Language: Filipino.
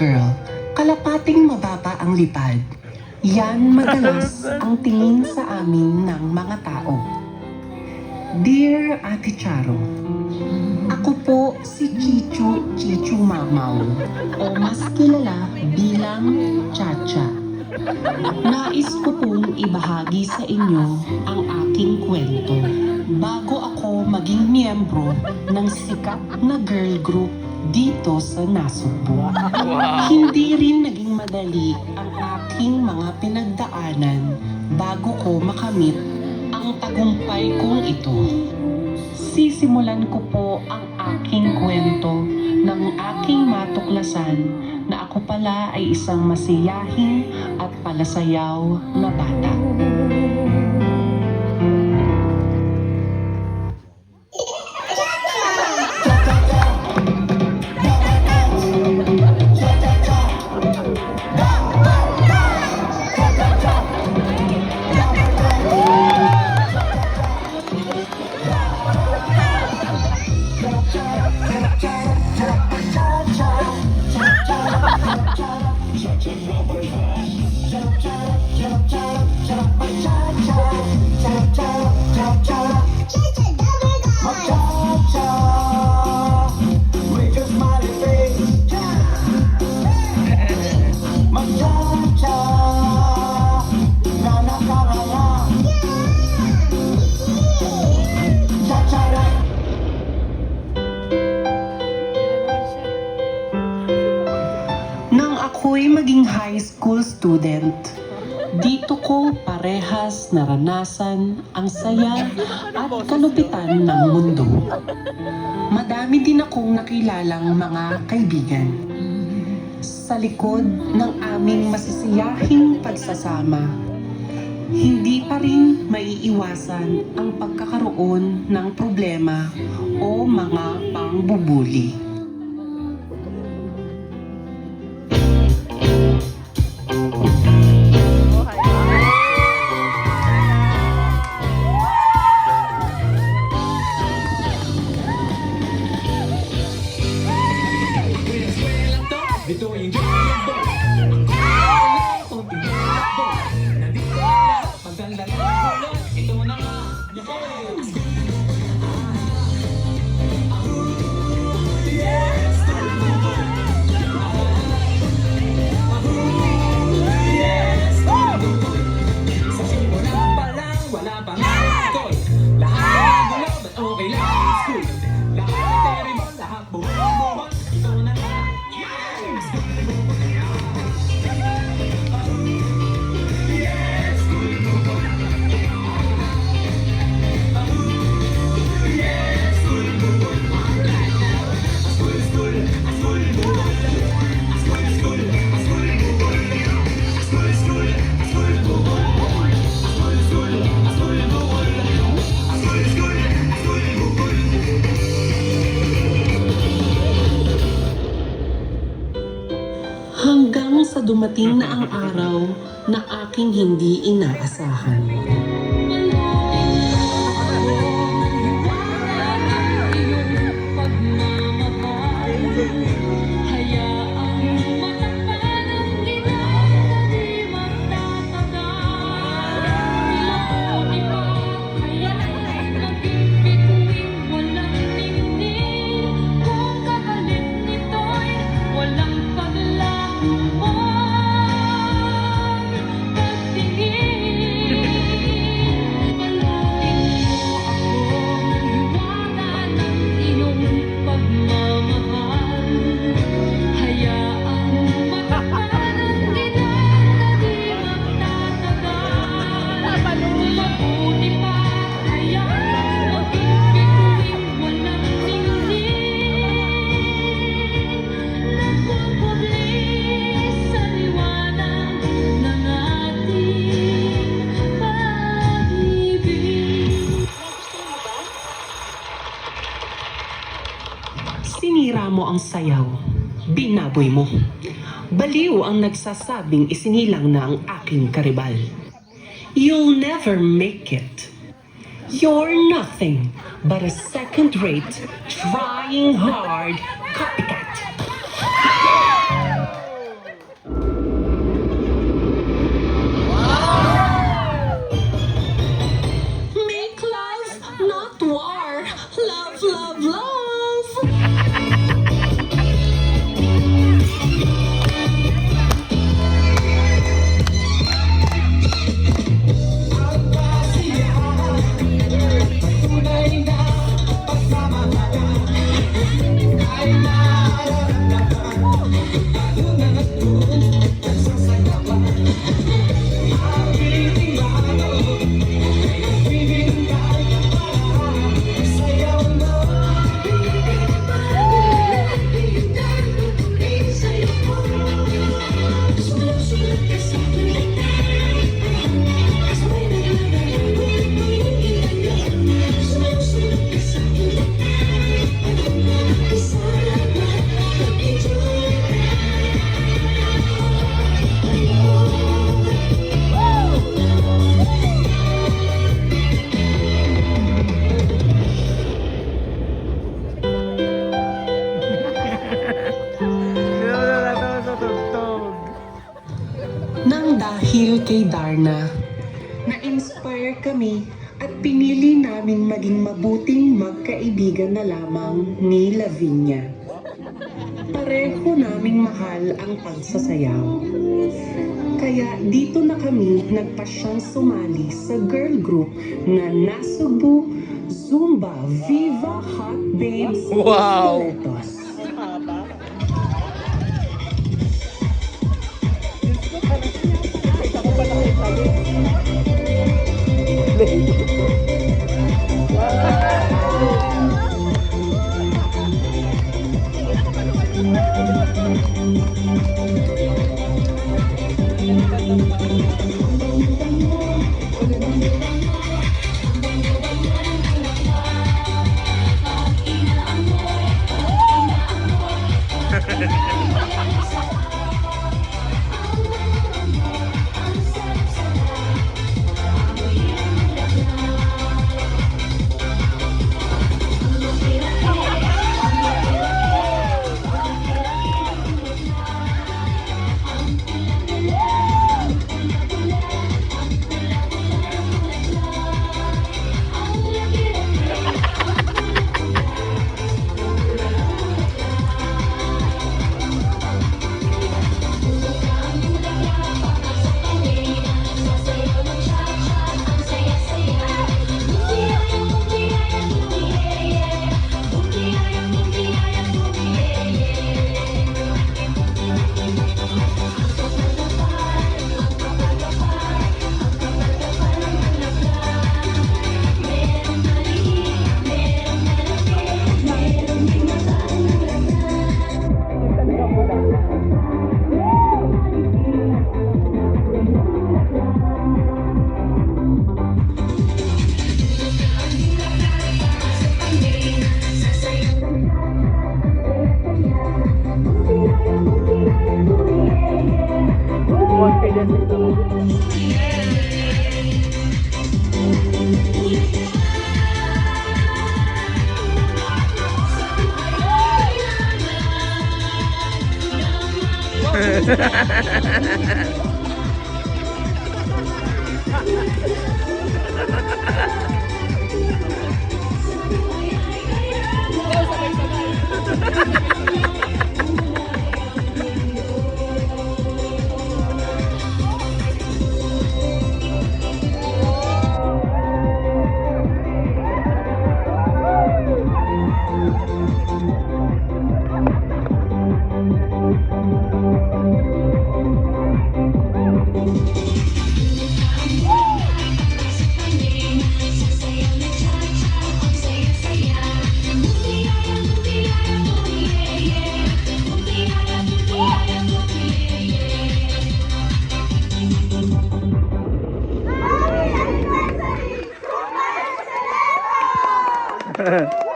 girl, kalapating mababa ang lipad. Yan madalas ang tingin sa amin ng mga tao. Dear Ate Charo, ako po si Chichu Mamaw o mas kilala bilang Chacha. Nais ko pong ibahagi sa inyo ang aking kwento. Bago ako maging miyembro ng sikat na girl group dito sa Nasugbu, hindi rin naging madali ang aking mga pinagdaanan bago ko makamit ang tagumpay kong ito. Sisimulan ko po ang aking kwento ng aking matuklasan na ako pala ay isang masiyahin at palasayaw na bata. Ako'y maging high school student. Dito ko parehas naranasan ang saya at kalupitan ng mundo. Madami din akong nakilalang mga kaibigan. Sa likod ng aming masisiyahing pagsasama, hindi pa rin maiiwasan ang pagkakaroon ng problema o mga pangbubuli. Ito yung Jolly Ang konting lakbo. Nandito na, magandang bulot. Ito na nga, yes! Yes! Sa simula pa lang, wala pa nga school. Lahat ng gulo, ba't okay lang ang school? Lahat ng terrible, lahat buwan. Ito na nga, hanggang sa dumating na ang araw na aking hindi inaasahan. Sinira mo ang sayaw, binaboy mo. Baliw ang nagsasabing isinilang na ang aking karibal. You'll never make it. You're nothing but a second-rate, trying hard copycat. kay Darna. Na-inspire kami at pinili naming maging mabuting magkaibigan na lamang ni Lavinia. Pareho naming mahal ang pagsasayaw. Kaya dito na kami nagpasyang sumali sa girl group na Nasubu Zumba Viva Hot Babes Wow! Stilettos. Ha